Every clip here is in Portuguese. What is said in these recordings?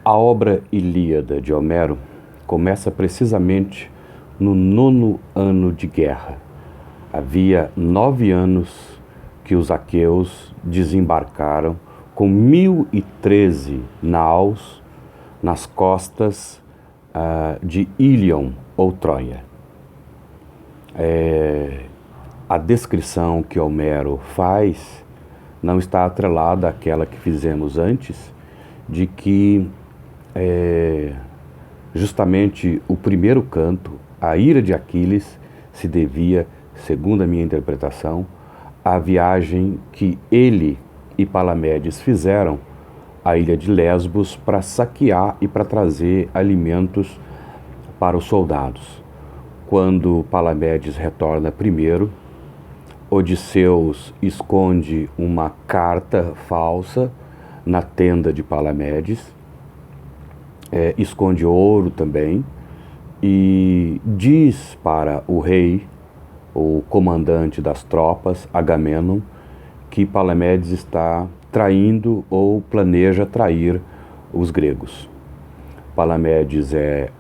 A obra Ilíada de Homero começa precisamente no 9º ano de guerra. Havia 9 anos que os aqueus desembarcaram com 1.013 naus nas costas de Ílion ou Troia. A descrição que Homero faz não está atrelada àquela que fizemos antes, de que justamente o primeiro canto, a ira de Aquiles, se devia, segundo a minha interpretação, à viagem que ele e Palamedes fizeram à ilha de Lesbos para saquear e para trazer alimentos para os soldados. Quando Palamedes retorna primeiro, Odisseus esconde uma carta falsa na tenda de Palamedes, esconde ouro também, e diz para o rei, o comandante das tropas, Agamenon, que Palamedes está traindo ou planeja trair os gregos. Palamedes é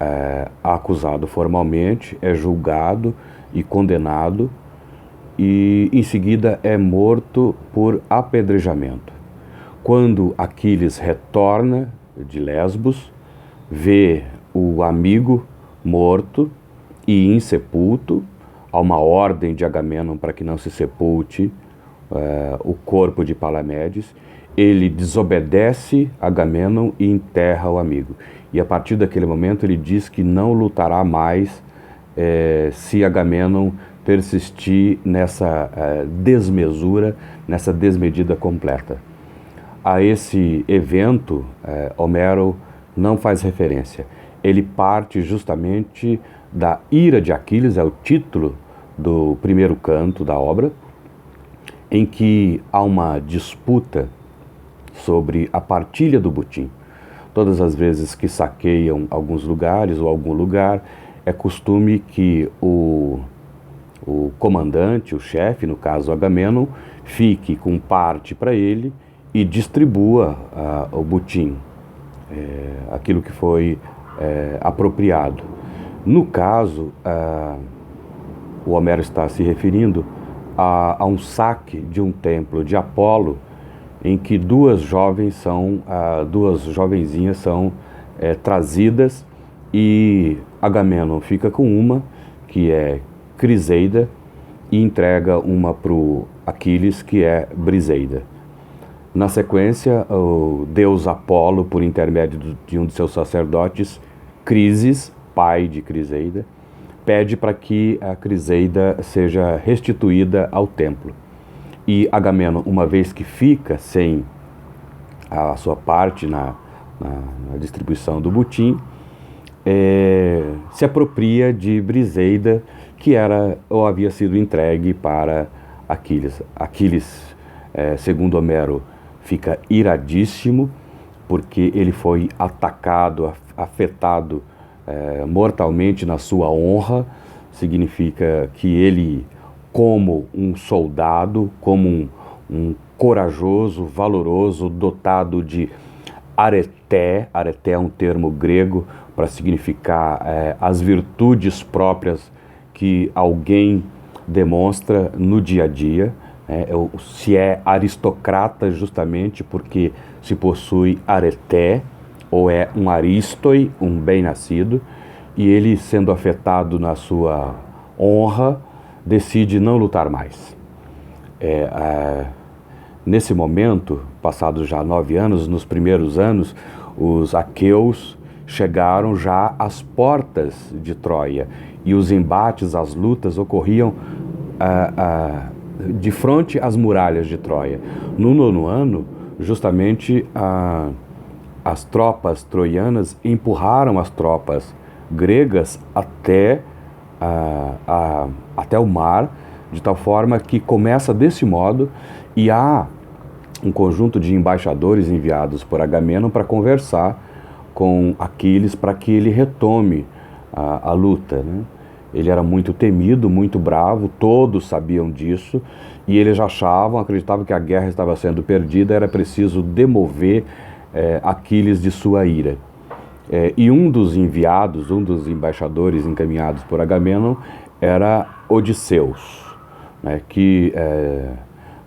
acusado formalmente, é julgado e condenado, e em seguida é morto por apedrejamento. Quando Aquiles retorna de Lesbos, vê o amigo morto e insepulto, há uma ordem de Agamenon para que não se sepulte o corpo de Palamedes. Ele desobedece Agamenon e enterra o amigo. E a partir daquele momento ele diz que não lutará mais se Agamenon persistir nessa desmesura, nessa desmedida completa. A esse evento, Homero não faz referência. Ele parte justamente da ira de Aquiles, é o título do primeiro canto da obra, em que há uma disputa sobre a partilha do butim. Todas as vezes que saqueiam alguns lugares ou algum lugar, é costume que o comandante, o chefe, no caso Agamenon, fique com parte para ele e distribua o butim, aquilo que foi apropriado. No caso, o Homero está se referindo a um saque de um templo de Apolo, em que duas jovenzinhas são trazidas, e Agamenon fica com uma, que é Criseida, e entrega uma para o Aquiles, que é Briseida. Na sequência, o deus Apolo, por intermédio de um de seus sacerdotes, Crises, pai de Criseida, pede para que a Criseida seja restituída ao templo. E Agamenon, uma vez que fica sem a sua parte na distribuição do butim, se apropria de Briseida, que era ou havia sido entregue para Aquiles. Aquiles, segundo Homero, fica iradíssimo, porque ele foi atacado, afetado mortalmente na sua honra. Significa que ele, como um soldado, como um corajoso, valoroso, dotado de areté é um termo grego para significar as virtudes próprias que alguém demonstra no dia a dia. Se é aristocrata justamente porque se possui areté, ou é um aristoi, um bem-nascido, e ele, sendo afetado na sua honra, decide não lutar mais. Nesse momento, passados já 9 anos, nos primeiros anos, os aqueus chegaram já às portas de Troia, e os embates, as lutas ocorriam de frente às muralhas de Troia. No 9º ano, justamente as tropas troianas empurraram as tropas gregas até o mar, de tal forma que começa desse modo, e há um conjunto de embaixadores enviados por Agamenon para conversar com Aquiles para que ele retome a luta, né? Ele era muito temido, muito bravo, todos sabiam disso, e eles acreditavam que a guerra estava sendo perdida, era preciso demover Aquiles de sua ira. E um dos enviados, um dos embaixadores encaminhados por Agamenon era Odisseus, né, que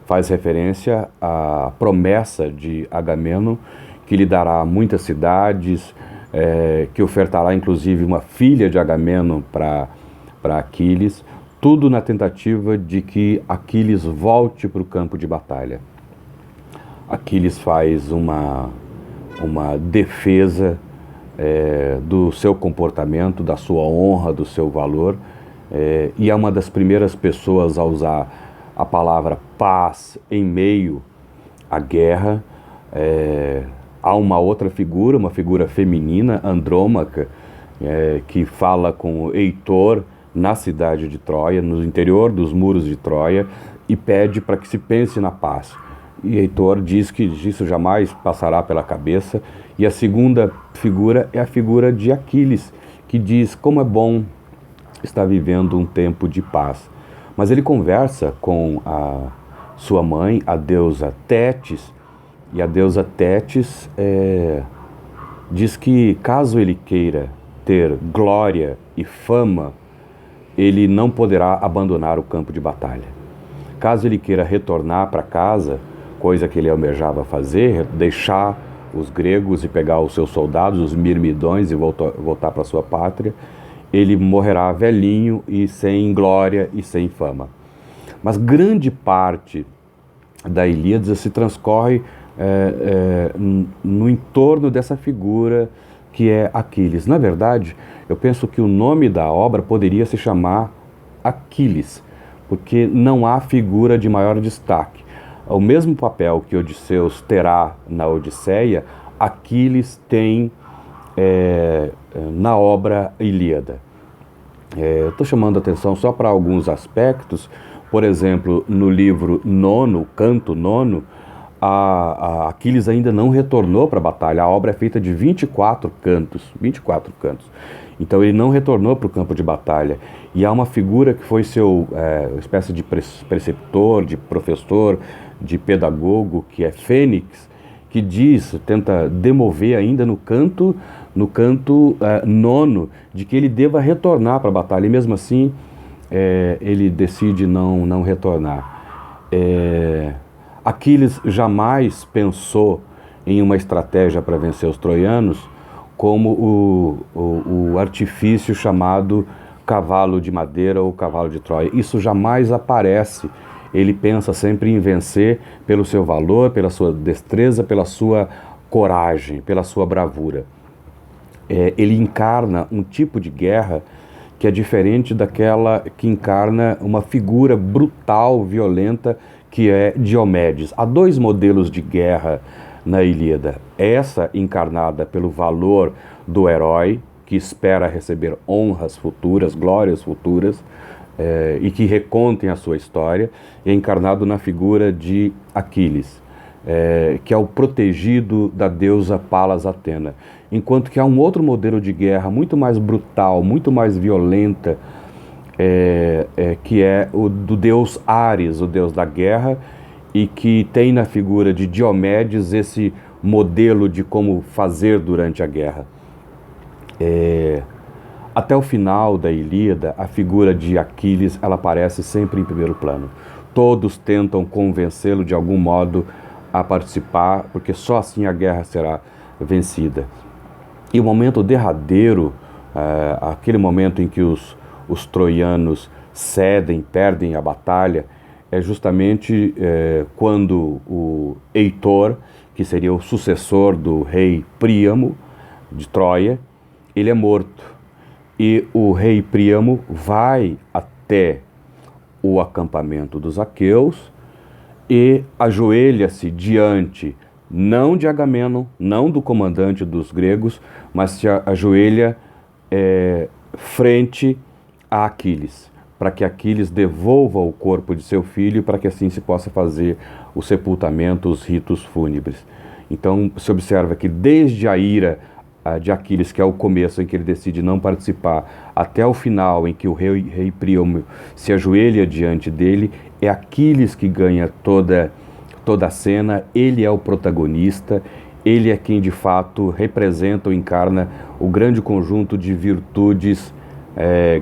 faz referência à promessa de Agamenon, que lhe dará muitas cidades, que ofertará inclusive uma filha de Agamenon para Aquiles, tudo na tentativa de que Aquiles volte para o campo de batalha. Aquiles faz uma defesa do seu comportamento, da sua honra, do seu valor, e é uma das primeiras pessoas a usar a palavra paz em meio à guerra. Há uma outra figura, uma figura feminina, Andrômaca, que fala com Heitor na cidade de Troia, no interior dos muros de Troia, e pede para que se pense na paz. E Heitor diz que isso jamais passará pela cabeça. E a segunda figura é a figura de Aquiles, que diz como é bom estar vivendo um tempo de paz. Mas ele conversa com a sua mãe, a deusa Tétis, e a deusa Tétis diz que caso ele queira ter glória e fama, ele não poderá abandonar o campo de batalha. Caso ele queira retornar para casa, coisa que ele almejava fazer, deixar os gregos e pegar os seus soldados, os mirmidões, e voltar para sua pátria, ele morrerá velhinho e sem glória e sem fama. Mas grande parte da Ilíada se transcorre no entorno dessa figura que é Aquiles. Na verdade, eu penso que o nome da obra poderia se chamar Aquiles, porque não há figura de maior destaque. O mesmo papel que Odisseus terá na Odisseia, Aquiles tem na obra Ilíada. Estou chamando a atenção só para alguns aspectos. Por exemplo, no livro nono, canto nono, Aquiles ainda não retornou para a batalha. A obra é feita de 24 cantos. Então ele não retornou para o campo de batalha. E há uma figura que foi seu espécie de preceptor, de professor, de pedagogo, que é Fênix, que tenta demover ainda no canto nono, de que ele deva retornar para a batalha. E mesmo assim, ele decide não retornar. Aquiles jamais pensou em uma estratégia para vencer os troianos, como o artifício chamado cavalo de madeira ou cavalo de Troia. Isso jamais aparece. Ele pensa sempre em vencer pelo seu valor, pela sua destreza, pela sua coragem, pela sua bravura. Ele encarna um tipo de guerra que é diferente daquela que encarna uma figura brutal, violenta, que é Diomedes. Há dois modelos de guerra na Ilíada. Essa encarnada pelo valor do herói, que espera receber honras futuras, glórias futuras, e que recontem a sua história, e é encarnado na figura de Aquiles, que é o protegido da deusa Palas Atena. Enquanto que há um outro modelo de guerra muito mais brutal, muito mais violenta, que é o do deus Ares, o deus da guerra, e que tem na figura de Diomedes esse modelo de como fazer durante a guerra. Até o final da Ilíada, a figura de Aquiles ela aparece sempre em primeiro plano. Todos tentam convencê-lo de algum modo a participar, porque só assim a guerra será vencida. E o momento derradeiro, aquele momento em que os troianos cedem, perdem a batalha, é justamente quando o Heitor, que seria o sucessor do rei Príamo de Troia, ele é morto. E o rei Príamo vai até o acampamento dos aqueus e ajoelha-se diante, não de Agamenon, não do comandante dos gregos, mas se ajoelha frente a Aquiles, para que Aquiles devolva o corpo de seu filho, para que assim se possa fazer o sepultamento, os ritos fúnebres. Então se observa que desde a ira de Aquiles, que é o começo em que ele decide não participar, até o final em que o rei Príamo se ajoelha diante dele, é Aquiles que ganha toda a cena. Ele é o protagonista, ele é quem de fato representa ou encarna o grande conjunto de virtudes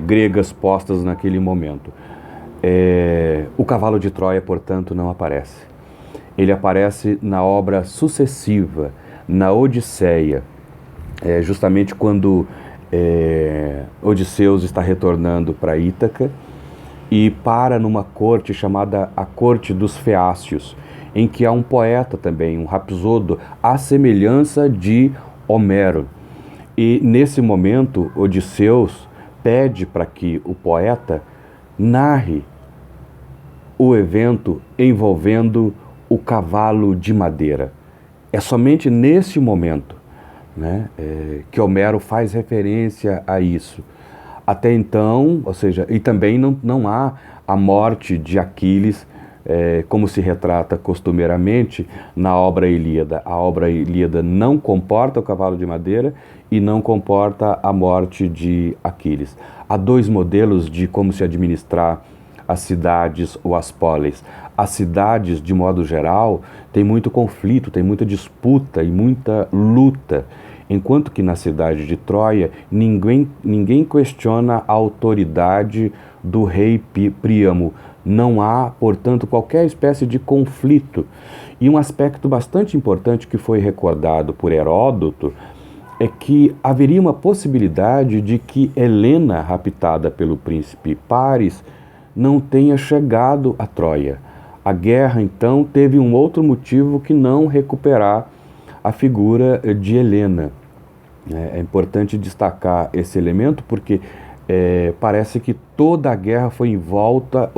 gregas postas naquele momento. O cavalo de Troia, portanto, não aparece. Ele aparece na obra sucessiva, na Odisseia, justamente quando Odisseus está retornando para Ítaca e para numa corte chamada a Corte dos Feácios, em que há um poeta também, um rapsodo, à semelhança de Homero. E nesse momento, Odisseus pede para que o poeta narre o evento envolvendo o cavalo de madeira. É somente nesse momento, né, que Homero faz referência a isso. Até então, ou seja, e também não há a morte de Aquiles, como se retrata costumeiramente na obra Ilíada. A obra Ilíada não comporta o cavalo de madeira e não comporta a morte de Aquiles. Há dois modelos de como se administrar as cidades ou as polis. As cidades, de modo geral, têm muito conflito, tem muita disputa e muita luta, enquanto que na cidade de Troia ninguém questiona a autoridade do rei Príamo. Não há, portanto, qualquer espécie de conflito. E um aspecto bastante importante que foi recordado por Heródoto é que haveria uma possibilidade de que Helena, raptada pelo príncipe Páris, não tenha chegado a Troia. A guerra, então, teve um outro motivo que não recuperar a figura de Helena. É importante destacar esse elemento porque parece que toda a guerra foi envolta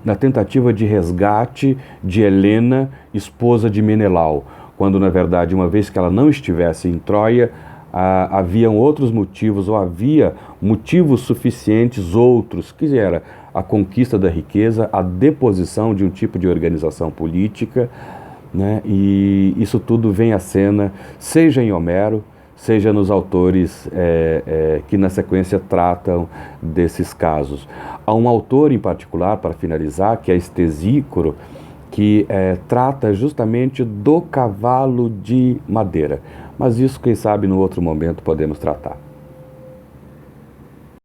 na tentativa de resgate de Helena, esposa de Menelau, quando na verdade, uma vez que ela não estivesse em Troia, haviam outros motivos, ou havia motivos suficientes outros, que era a conquista da riqueza, a deposição de um tipo de organização política, né? E isso tudo vem à cena, seja em Homero, seja nos autores que na sequência tratam desses casos. Há um autor em particular, para finalizar, que é Estesícoro, que trata justamente do cavalo de madeira. Mas isso, quem sabe, no outro momento podemos tratar.